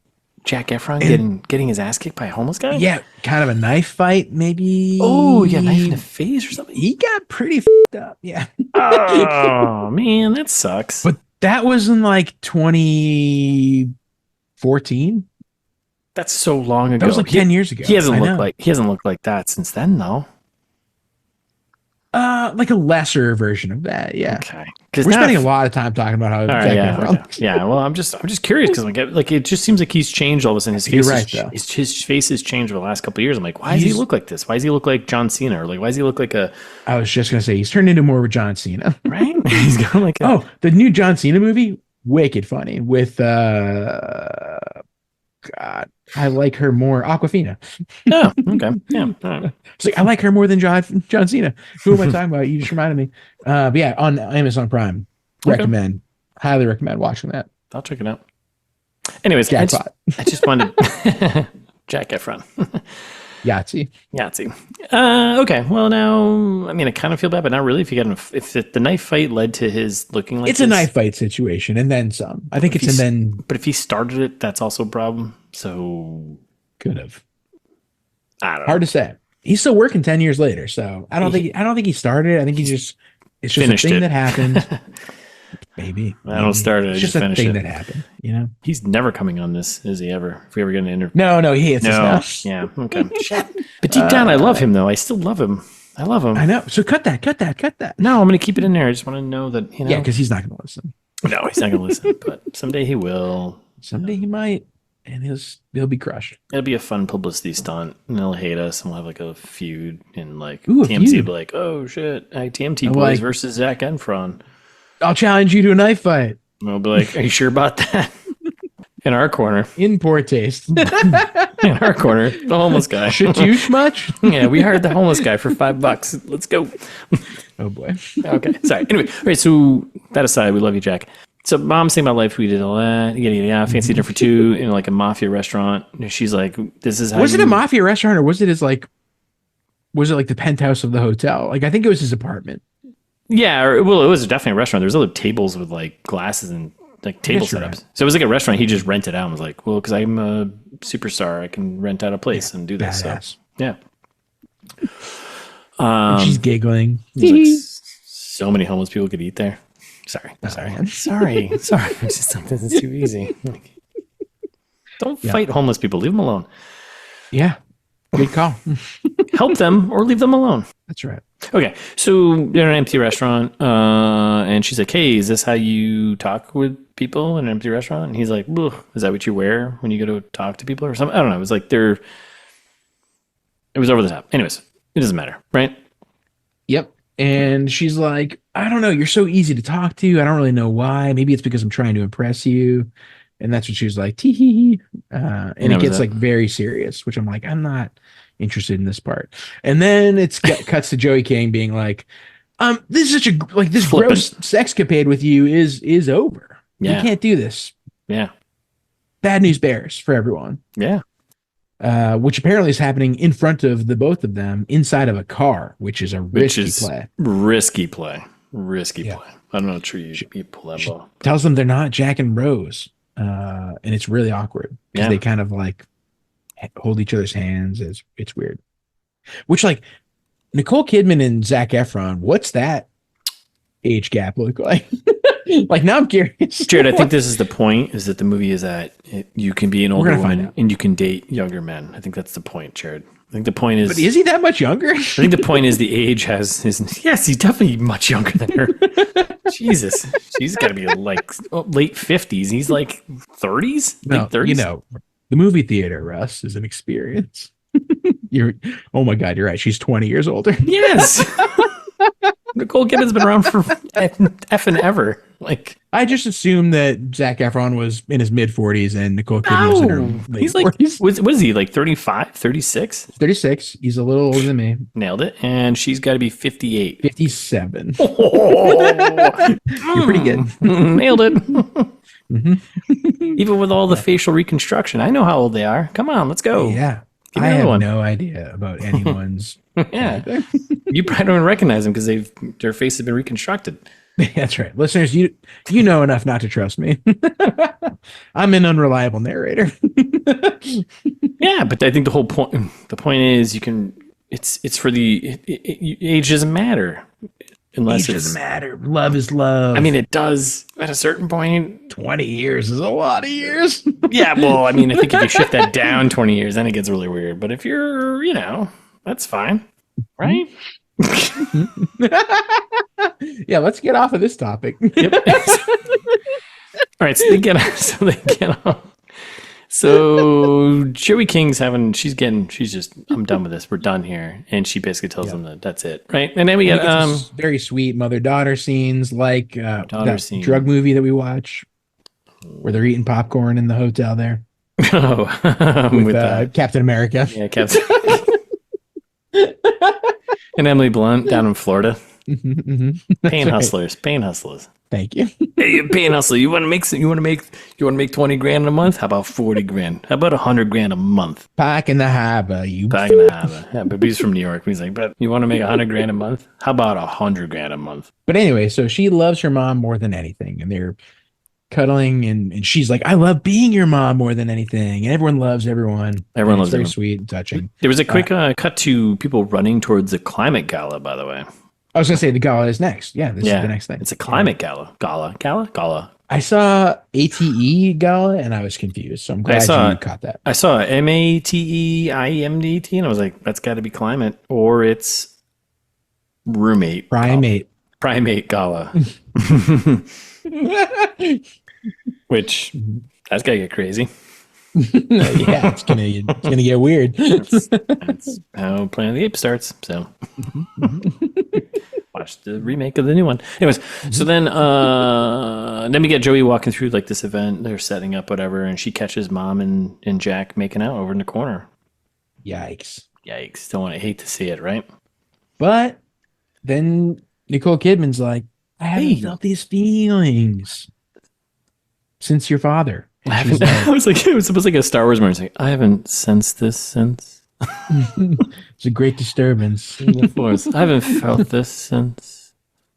S2: Zac Efron getting his ass kicked by a homeless guy?
S1: Yeah, kind of a knife fight, maybe.
S2: Oh, he got a knife in the face or something?
S1: He got pretty f***ed up, yeah.
S2: Oh, man, that sucks.
S1: But that was in like 2014.
S2: That's so long ago.
S1: That was like 10 years ago.
S2: He hasn't looked like that since then, though.
S1: Like a lesser version of that, yeah.
S2: Okay,
S1: we're spending a lot of time talking about how.
S2: Yeah. Well, I'm just curious because like it just seems like he's changed all of a sudden. His face, his face has changed over the last couple of years. I'm like, why does he look like this? Why does he look like John Cena? Or like, why does he look like a?
S1: I was just gonna say he's turned into more of a John Cena,
S2: right? He's got like
S1: the new John Cena movie, wicked funny with God, I like her more. Aquafina.
S2: Oh, okay. Yeah. Right.
S1: It's like I like her more than John Cena. Who am I talking about? You just reminded me. But yeah, on Amazon Prime. Highly recommend watching that.
S2: I'll check it out. Anyways, I just wanted Zac Efron.
S1: Yahtzee.
S2: Okay. Well, now I mean, I kind of feel bad, but not really. If the knife fight led to his looking like
S1: it's a knife fight situation, and then some. I think
S2: But if he started it, that's also a problem. So
S1: could have.
S2: I don't know.
S1: Hard to say. He's still working 10 years later, so I don't think he started. I think it's just finished a thing that happened. Maybe
S2: I don't start it.
S1: It's just a thing that happened. You know,
S2: he's never coming on this, is he ever? If we ever get an interview,
S1: no, he hates us
S2: now. Yeah, okay. But deep down, I love him though. I still love him. I love him.
S1: I know. So cut that.
S2: No, I'm going to keep it in there. I just want to know that
S1: Yeah, because he's not going to listen.
S2: No, he's not going to listen. But someday he will.
S1: Someday he might, and he'll be crushed.
S2: It'll be a fun publicity stunt, and he'll hate us, and we'll have like a feud, and like TMZ will be like, "Oh shit, ITMT boys versus Zac Efron."
S1: I'll challenge you to a knife fight.
S2: And we'll be like, "Are you sure about that?" In our corner.
S1: In poor taste.
S2: In our corner, the homeless guy.
S1: Should you much?
S2: Yeah, we hired the homeless guy for $5. Let's go.
S1: Oh boy.
S2: Okay, sorry. Anyway, all right. So that aside, we love you, Jack. So mom's saying about life. We did all that. Yeah. Fancy dinner for two in like a mafia restaurant. She's like, "This is how."
S1: Was it a mafia restaurant or was it like the penthouse of the hotel? Like I think it was his apartment. Yeah,
S2: it was definitely a restaurant. There was other tables with like glasses and like table setups. Right. So it was like a restaurant. He just rented out and was like, "Well, because I'm a superstar, I can rent out a place and do this." Badass. So yeah.
S1: And she's giggling.
S2: Like, so many homeless people could eat there. Sorry. It's just this is too easy. Don't fight homeless people. Leave them alone.
S1: Yeah. Good call.
S2: Help them or leave them alone.
S1: That's right.
S2: Okay. So they're in an empty restaurant. And she's like, "Hey, is this how you talk with people in an empty restaurant?" And he's like, "Is that what you wear when you go to talk to people or something?" I don't know. It was like it was over the top. Anyways, it doesn't matter. Right?
S1: Yep. And she's like, "I don't know. You're so easy to talk to. I don't really know why. Maybe it's because I'm trying to impress you." And that's what she was like, tee hee hee. And it gets like very serious, which I'm like, I'm not interested in this part. And then it cuts to Joey King being like, This is such a like this
S2: Flippant.
S1: gross sexcapade with you is over.
S2: Yeah.
S1: You can't do this.
S2: Yeah.
S1: Bad news bears for everyone.
S2: Yeah.
S1: Which apparently is happening in front of the both of them inside of a car, which is a risky play.
S2: Risky play. Risky play. I don't know if you pull that ball.
S1: Tells them they're not Jack and Rose. And it's really awkward because they kind of like hold each other's hands. It's weird. Which like Nicole Kidman and Zac Efron, what's that age gap look like? Like now I'm curious.
S2: Jared, I think this is the point, is that the movie is that you can be an older woman and you can date younger men. I think that's the point, Jared. I think the point is...
S1: But is he that much younger?
S2: I think the point is the age has his... Yes, he's definitely much younger than her. Jesus. She's got to be like late 50s. He's like 30s?
S1: No,
S2: late 30s?
S1: You know, the movie theater, Russ, is an experience. Oh my God, you're right. She's 20 years older.
S2: Yes. Nicole Kidman's been around for effing ever. Like,
S1: I just assumed that Zac Efron was in his mid 40s and Nicole Kidman was in her late
S2: he's like
S1: 40s.
S2: What is he, like 35, 36?
S1: 36. He's a little older than me.
S2: Nailed it. And she's got to be 58.
S1: 57.
S2: Oh,
S1: You're pretty good.
S2: Nailed it. Even with all the facial reconstruction, I know how old they are. Come on, let's go.
S1: Yeah. I have no idea about anyone's.
S2: Yeah. You probably don't recognize them because their face has been reconstructed.
S1: That's right. Listeners, you know enough not to trust me. I'm an unreliable narrator.
S2: Yeah, but I think the point is it's for age doesn't matter. Unless
S1: age doesn't matter. Love is love.
S2: I mean, it does at a certain point.
S1: 20 years is a lot of years.
S2: Yeah, well, I mean, I think if you shift that down 20 years, then it gets really weird. But if you're, that's fine. Right?
S1: Yeah, let's get off of this topic.
S2: Yep. All right, so they get off. So Joey King's she's just, I'm done with this. We're done here. And she basically tells them that that's it. Right. And then we get
S1: very sweet mother-daughter scenes like that drug movie that we watch where they're eating popcorn in the hotel there.
S2: Oh,
S1: with Captain America.
S2: Yeah, Captain. And Emily Blunt down in Florida. Pain hustlers.
S1: Thank you.
S2: Hey, pain hustler. You want to make 20 grand a month? How about 40 grand? How about 100 grand a month?
S1: Park in the harbor.
S2: Yeah, but he's from New York. He's like, but you want to make 100 grand a month? How about 100 grand a month?
S1: But anyway, so she loves her mom more than anything, and they're cuddling, and she's like, I love being your mom more than anything, and everyone loves everyone.
S2: Everyone loves
S1: very
S2: everyone.
S1: Sweet and touching.
S2: There was a quick cut to people running towards the climate gala, by the way.
S1: I was gonna say the gala is next. Yeah, this is the next thing.
S2: It's a climate gala. Gala.
S1: I saw ATE gala and I was confused, so I'm glad you caught that.
S2: I saw MATEIMDT and I was like, that's got to be climate, or it's primate gala. Which that's gotta get crazy.
S1: Yeah, it's gonna get weird.
S2: That's how Planet of the Apes starts. So watch the remake of the new one. Anyways, so then we get Joey walking through like this event. They're setting up whatever, and she catches Mom and Jack making out over in the corner.
S1: Yikes!
S2: Hate to see it, right?
S1: But then Nicole Kidman's like, I haven't felt these feelings since your father.
S2: I was like, it was like a Star Wars moment. It's like, I haven't sensed this since.
S1: It's a great disturbance in the Force.
S2: I haven't felt this since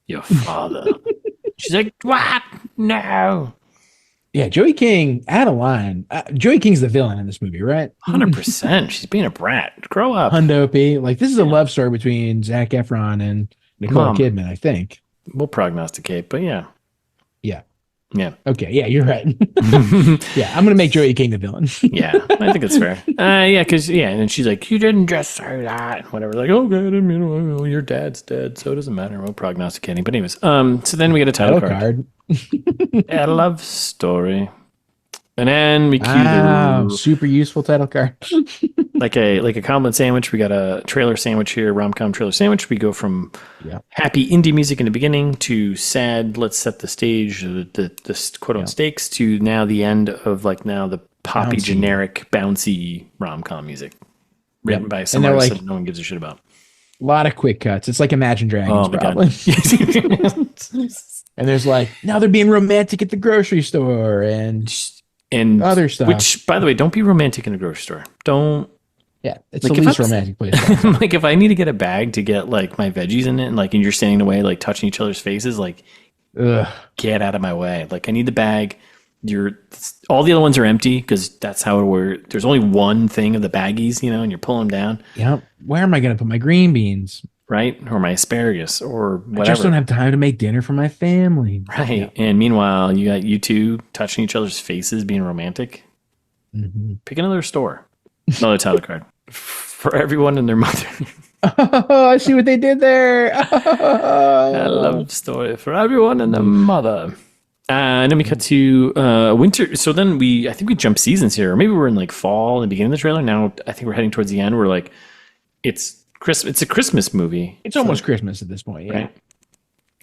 S2: your father. She's like, what? No.
S1: Yeah, Joey King, add a line. Joey King's the villain in this movie, right?
S2: 100%. She's being a brat. Grow up.
S1: Hundo P. Like, this is a love story between Zac Efron and Nicole Kidman, I think.
S2: We'll prognosticate, but yeah. Yeah.
S1: Okay. Yeah, you're right. Yeah, I'm gonna make Joey King the villain.
S2: Yeah, I think it's fair. Because and then she's like, "You didn't just say that," and whatever. Like, okay, I didn't mean, your dad's dead, so it doesn't matter. We're prognosticating. But anyways, so then we get a title card. A love story, and then we cue the
S1: super useful title card.
S2: like a compliment sandwich. We got a trailer sandwich here, rom-com trailer sandwich. We go from happy indie music in the beginning to sad, let's set the stage, the quote-unquote stakes, to now the end of like now the poppy, generic, bouncy rom-com music written by some artist that no one gives a shit about.
S1: A lot of quick cuts. It's like Imagine Dragons,
S2: Oh my
S1: probably.
S2: God.
S1: And there's like, now they're being romantic at the grocery store and other stuff.
S2: Which, by the way, don't be romantic in a grocery store. Don't.
S1: Yeah, it's like the least romantic place.
S2: Like if I need to get a bag to get like my veggies in it, and like and you're standing away, like touching each other's faces, like get out of my way. Like I need the bag. All the other ones are empty because that's how it works. There's only one thing of the baggies, and you're pulling them down.
S1: Yeah. Where am I going to put my green beans?
S2: Right. Or my asparagus or whatever.
S1: I just don't have time to make dinner for my family.
S2: Right. Yeah. And meanwhile, you got you two touching each other's faces, being romantic. Mm-hmm. Pick another store. Another title card. For everyone and their mother.
S1: Oh, I see what they did there.
S2: I love the story. For everyone and their mother. And then we cut to winter. So then I think we jump seasons here. Or maybe we're in like fall and beginning of the trailer. Now I think we're heading towards the end. We're like, it's a Christmas movie.
S1: It's almost Christmas at this point. Yeah.
S2: Right?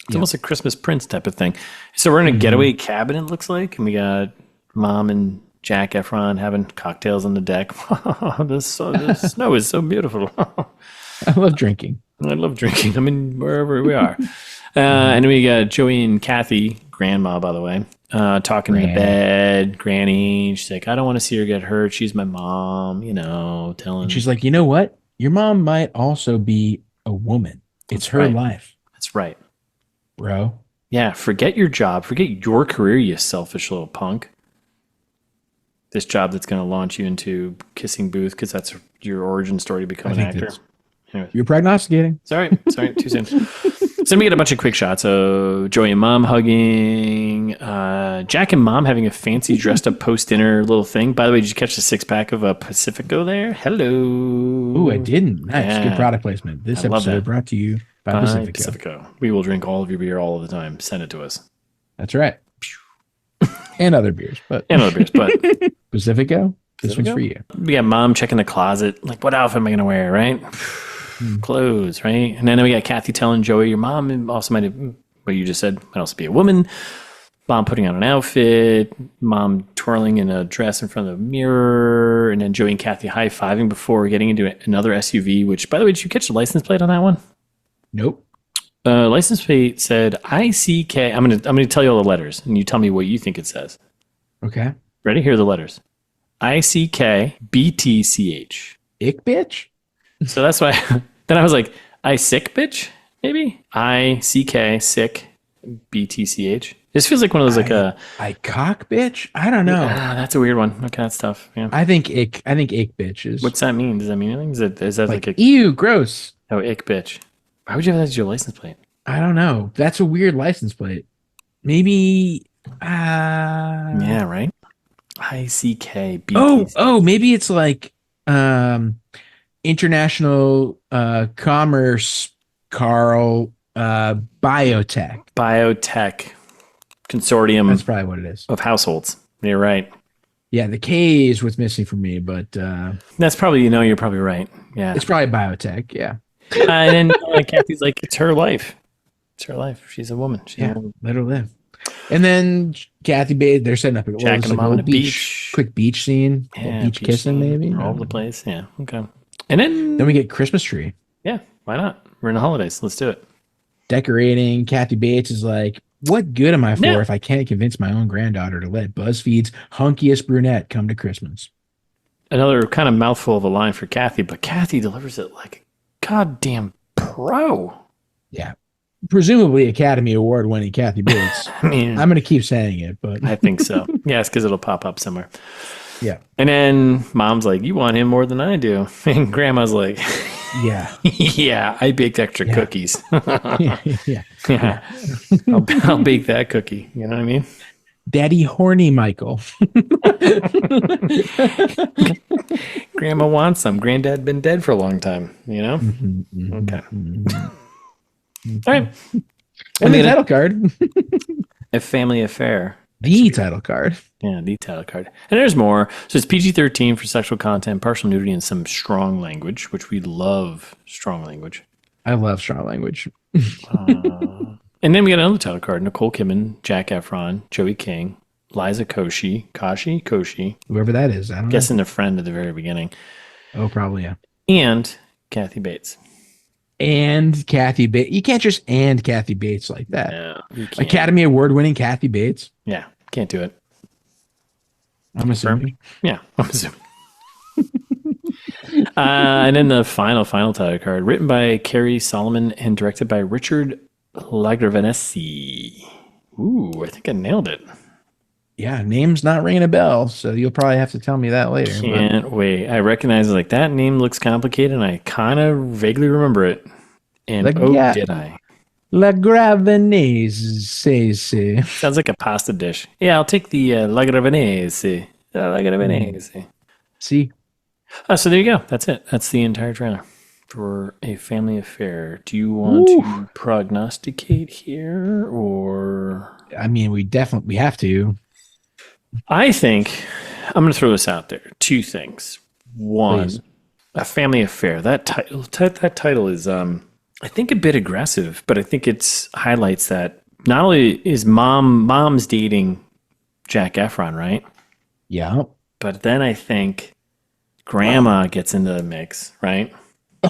S2: It's almost a Christmas Prince type of thing. So we're in a getaway cabin, it looks like. And we got Mom and Jack Efron having cocktails on the deck. The snow is so beautiful.
S1: I love drinking.
S2: I love drinking. I mean, wherever we are. And then we got Joey and Kathy, grandma, by the way, talking in the bed. Granny, she's like, I don't want to see her get hurt. She's my mom, telling.
S1: And she's like, you know what? Your mom might also be a woman. It's her life.
S2: That's right.
S1: Bro.
S2: Yeah, forget your job. Forget your career, you selfish little punk. This job that's going to launch you into kissing booth because that's your origin story to become an actor. Anyways.
S1: You're prognosticating.
S2: Sorry, too soon. So we get a bunch of quick shots of Joey and Mom hugging, Jack and Mom having a fancy dressed up post-dinner little thing. By the way, did you catch the 6-pack of a Pacifico there? Hello.
S1: Ooh, I didn't. Nice. Yeah. Good product placement. This episode brought to you by Pacifico. We
S2: will drink all of your beer all of the time. Send it to us.
S1: That's right. And other beers, but Pacifico, this one's for you.
S2: We got Mom checking the closet, like, what outfit am I gonna wear, right? Clothes, right? And then we got Kathy telling Joey, your mom also might have, what you just said, might also be a woman. Mom putting on an outfit, Mom twirling in a dress in front of the mirror, and then Joey and Kathy high-fiving before getting into another SUV, which, by the way, did you catch the license plate on that one?
S1: Nope.
S2: License plate said ICK. I'm gonna tell you all the letters, and you tell me what you think it says.
S1: Okay.
S2: Ready? Here are the letters. ICK BTCH.
S1: Ick bitch?
S2: So that's why then I was like, I sick bitch? Maybe? ICK sick BTCH. This feels like one of those
S1: I cock bitch? I don't know.
S2: That's a weird one. Okay, that's tough. Yeah.
S1: I think ick bitch is.
S2: What's that mean? Does that mean anything? Is that like a
S1: ew, gross.
S2: Oh, ick bitch. Why would you have that as your license plate?
S1: I don't know. That's a weird license plate. Maybe
S2: yeah, right? ICK
S1: BTCH. Oh, maybe it's like International Commerce Carl Biotech Consortium.
S2: That's
S1: probably what it is.
S2: Of households. You're right.
S1: Yeah, the K is what's missing for me, but
S2: that's probably, you're probably right. Yeah.
S1: It's probably biotech, yeah.
S2: And then Kathy's like, it's her life. It's her life. She's a woman.
S1: Let her live. And then Kathy Bates, they're setting up a
S2: Jack and Mom on a beach.
S1: Quick beach scene.
S2: Yeah,
S1: beach kissing, maybe.
S2: All over the place. Yeah. Okay. And then
S1: we get Christmas tree.
S2: Yeah. Why not? We're in the holidays. Let's do it.
S1: Decorating. Kathy Bates is like, what good am I for if I can't convince my own granddaughter to let BuzzFeed's hunkiest brunette come to Christmas?
S2: Another kind of mouthful of a line for Kathy, but Kathy delivers it like a goddamn pro.
S1: Yeah. Presumably Academy Award winning Kathy Bates.
S2: I mean,
S1: I'm going to keep saying it, but
S2: I think so. Yes, because it'll pop up somewhere.
S1: Yeah.
S2: And then Mom's like, you want him more than I do. And Grandma's like,
S1: yeah.
S2: Yeah, I baked extra cookies.
S1: Yeah.
S2: I'll bake that cookie. You know what I mean?
S1: Daddy Horny Michael.
S2: Grandma wants some. Granddad been dead for a long time,
S1: Mm-hmm.
S2: Okay.
S1: Mm-hmm.
S2: All right.
S1: And the title card.
S2: A family affair.
S1: The title card.
S2: Yeah, the title card. And there's more. So it's PG-13 for sexual content, partial nudity, and some strong language, which we love strong language.
S1: I love strong language.
S2: And then we got another title card. Nicole Kidman, Jack Efron, Joey King, Liza Koshy.
S1: Whoever that is. I don't know.
S2: Guessing a friend at the very beginning.
S1: Oh, probably, yeah.
S2: And Kathy Bates.
S1: and Kathy Bates. You can't just and Kathy Bates like that.
S2: No, you can't.
S1: Academy Award winning Kathy Bates.
S2: Yeah, can't do it.
S1: I'm assuming.
S2: Yeah, I'm assuming. And then the final title card, written by Carrie Solomon and directed by Richard Lagravenesi. Ooh, I think I nailed it.
S1: Yeah, name's not ringing a bell, so you'll probably have to tell me that later.
S2: Can't wait. I recognize it, like that name looks complicated, and I kind of vaguely remember it. And did I?
S1: Lagravenesi.
S2: Sounds like a pasta dish. Yeah, I'll take the Lagravenesi. Lagravenesi.
S1: See?
S2: So there you go. That's it. That's the entire trailer for A Family Affair. Do you want to prognosticate here, or?
S1: I mean, we have to.
S2: I think I'm going to throw this out there. Two things. One,
S1: Please.
S2: A Family Affair. That title is, I think, a bit aggressive, but I think it highlights that not only is mom's dating Zac Efron, right?
S1: Yeah.
S2: But then I think grandma gets into the mix, right?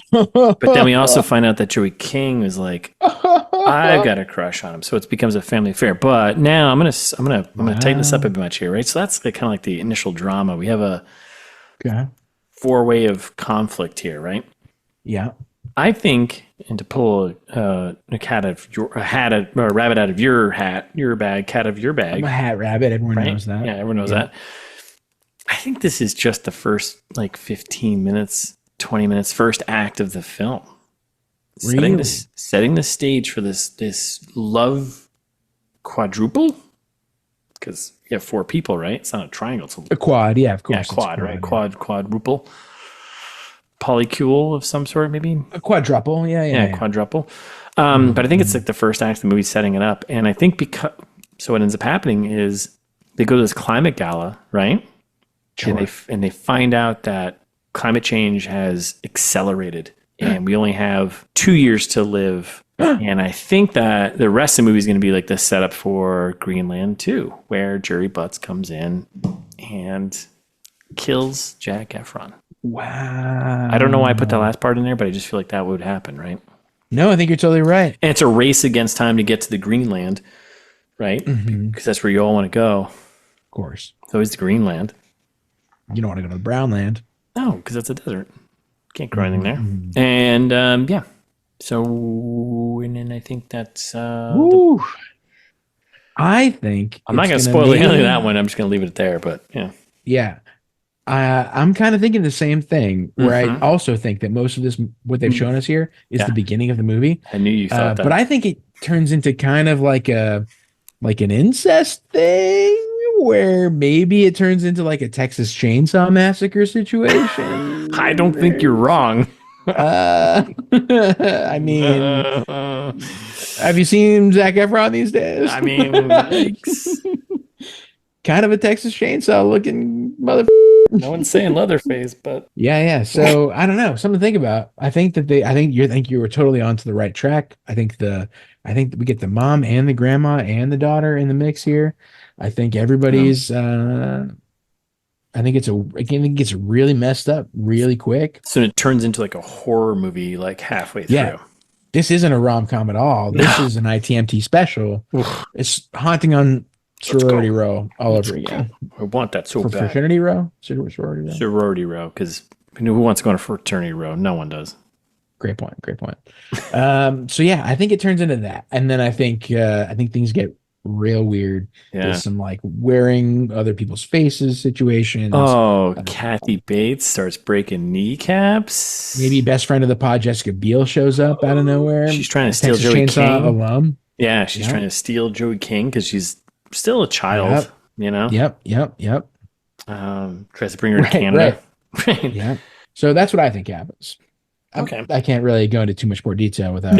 S2: But then we also find out that Joey King was like, I've got a crush on him, so it becomes a family affair. But now I'm gonna tighten this up a bit here, right? So that's kind of like the initial drama. We have a four-way of conflict here, right?
S1: Yeah.
S2: I think, and to pull a rabbit out of your hat, your bag, cat of your bag.
S1: I'm a hat rabbit. Everyone
S2: right?
S1: knows that.
S2: Yeah, everyone knows that. I think this is just the first 15 minutes. 20 minutes, first act of the film.
S1: Really?
S2: Setting the stage for this love quadruple. Because you have four people, right? It's not a triangle. It's
S1: a quad, yeah, of course.
S2: Yeah, quad, right? Quadruple. Polycule of some sort, maybe?
S1: A quadruple, yeah.
S2: Quadruple. But I think it's like the first act of the movie setting it up. And I think so what ends up happening is they go to this climate gala, right?
S1: Sure.
S2: And they find out that climate change has accelerated and we only have 2 years to live. And I think that the rest of the movie is going to be like the setup for Greenland 2, where Jerry Butts comes in and kills Zac Efron.
S1: Wow.
S2: I don't know why I put that last part in there, but I just feel like that would happen, right?
S1: No, I think you're totally right.
S2: And it's a race against time to get to the Greenland, right? Because that's where you all want to go.
S1: Of course.
S2: So it's the Greenland.
S1: You don't want to go to the Brownland.
S2: No, because that's a desert. Can't grow anything there. And so, and then I think that's.
S1: I think
S2: I'm not going to spoil any of that one. I'm just going to leave it there. But yeah.
S1: Yeah. I'm kind of thinking the same thing, where I also think that most of this, what they've shown us here, is the beginning of the movie.
S2: I knew you thought that.
S1: But I think it turns into kind of like an incest thing, where maybe it turns into like a Texas Chainsaw Massacre situation.
S2: I don't think you're wrong.
S1: I mean, have you seen Zac Efron these days?
S2: I mean,
S1: kind of a Texas Chainsaw looking mother.
S2: No one's saying Leatherface, but
S1: yeah. So I don't know, something to think about. I think you were totally onto the right track. I think that we get the mom and the grandma and the daughter in the mix here. I think everybody's. I think it gets really messed up really quick.
S2: So it turns into like a horror movie, like halfway through.
S1: Yeah, this isn't a rom-com at all. This is an ITMT special. It's Haunting on Sorority Row all over again.
S2: I want that so bad.
S1: Fraternity Row, Sorority Row,
S2: Sorority Row. Because who wants to go on a fraternity row? No one does.
S1: Great point. So yeah, I think it turns into that, and then I think things get real weird.
S2: Yeah.
S1: There's some like wearing other people's faces situations.
S2: Oh, Kathy Bates starts breaking kneecaps.
S1: Maybe best friend of the pod, Jessica Biel, shows up out of nowhere.
S2: She's trying to steal
S1: Texas
S2: Joey
S1: Chainsaw
S2: King.
S1: Alum.
S2: Yeah, she's trying to steal Joey King because she's still a child. You know.
S1: Yep.
S2: Tries to bring her to Canada.
S1: Right. Yeah. So that's what I think happens.
S2: Okay.
S1: I can't really go into too much more detail without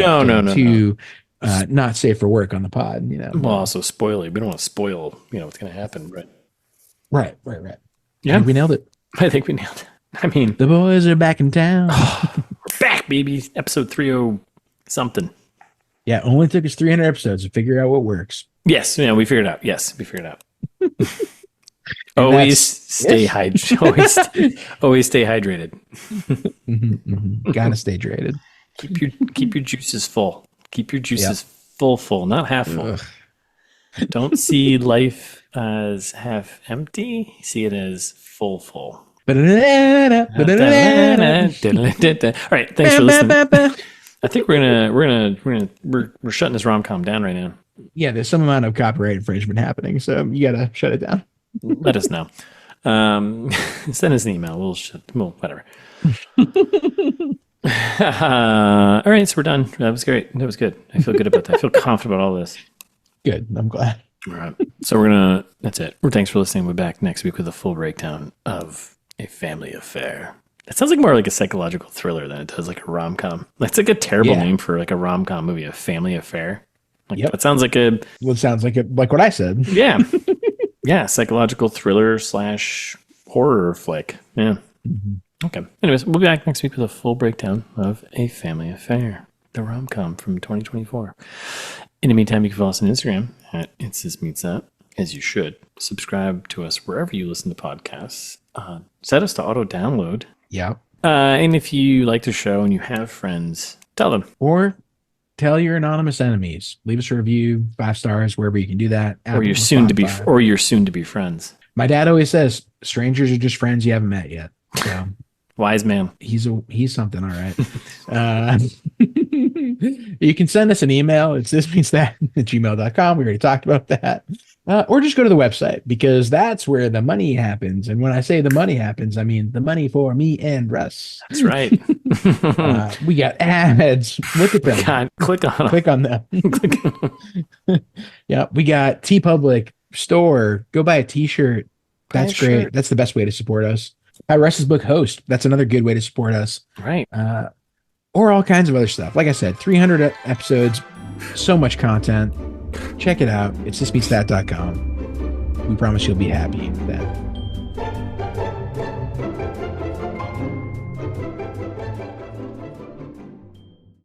S1: not safe for work on the pod, you know.
S2: Well, also spoil it. We don't want to spoil, what's going to happen, right?
S1: Right.
S2: Yeah.
S1: I think we nailed it.
S2: I think we nailed it. I mean,
S1: the boys are back in town.
S2: We're back, baby. Episode 30 something.
S1: Yeah, only took us 300 episodes to figure out what works.
S2: Yes, we figured it out. Yes, we figured it out. Always stay hydrated. Always stay hydrated.
S1: Gotta stay hydrated.
S2: Keep your juices full. Keep your juices full, not half full. Ugh. Don't see life as half empty. See it as full. All right, thanks for listening. I think we're shutting this rom-com down right now.
S1: Yeah, there's some amount of copyright infringement happening, so you gotta shut it down.
S2: Let us know. Send us an email. We'll whatever. All right, so we're done. That was great. That was good. I feel good about that. I feel confident about all this.
S1: Good. I'm glad.
S2: All right. So that's it. Thanks for listening. We'll be back next week with a full breakdown of A Family Affair. It sounds like more like a psychological thriller than it does like a rom-com. That's like a terrible name for like a rom-com movie, A Family Affair. Like that sounds like it
S1: sounds like like what I said.
S2: Yeah. Yeah. Psychological thriller / horror flick. Yeah. Mm-hmm. Okay. Anyways, we'll be back next week with a full breakdown of A Family Affair, the rom-com from 2024. In the meantime, you can follow us on Instagram at @ItSisMeetsUp, as you should. Subscribe to us wherever you listen to podcasts. Set us to auto-download.
S1: Yeah.
S2: And if you like the show and you have friends, tell them.
S1: Or tell your anonymous enemies. Leave us a review, 5 stars, wherever you can do that.
S2: Or you're soon to be friends.
S1: My dad always says, strangers are just friends you haven't met yet. So
S2: wise man.
S1: He's something, all right. You can send us an email. It's thismeansthat@gmail.com. We already talked about that. Or just go to the website, because that's where the money happens. And when I say the money happens, I mean the money for me and Russ.
S2: That's right.
S1: We got ads. Look at them.
S2: Click on
S1: them. Yeah, we got TeePublic store. Go buy a t-shirt. That's great. That's the best way to support us. Buy Russ's book Host. That's another good way to support us.
S2: Right.
S1: Or all kinds of other stuff. Like I said, 300 episodes, so much content. Check it out. It's thismeansthat.com. We promise you'll be happy then.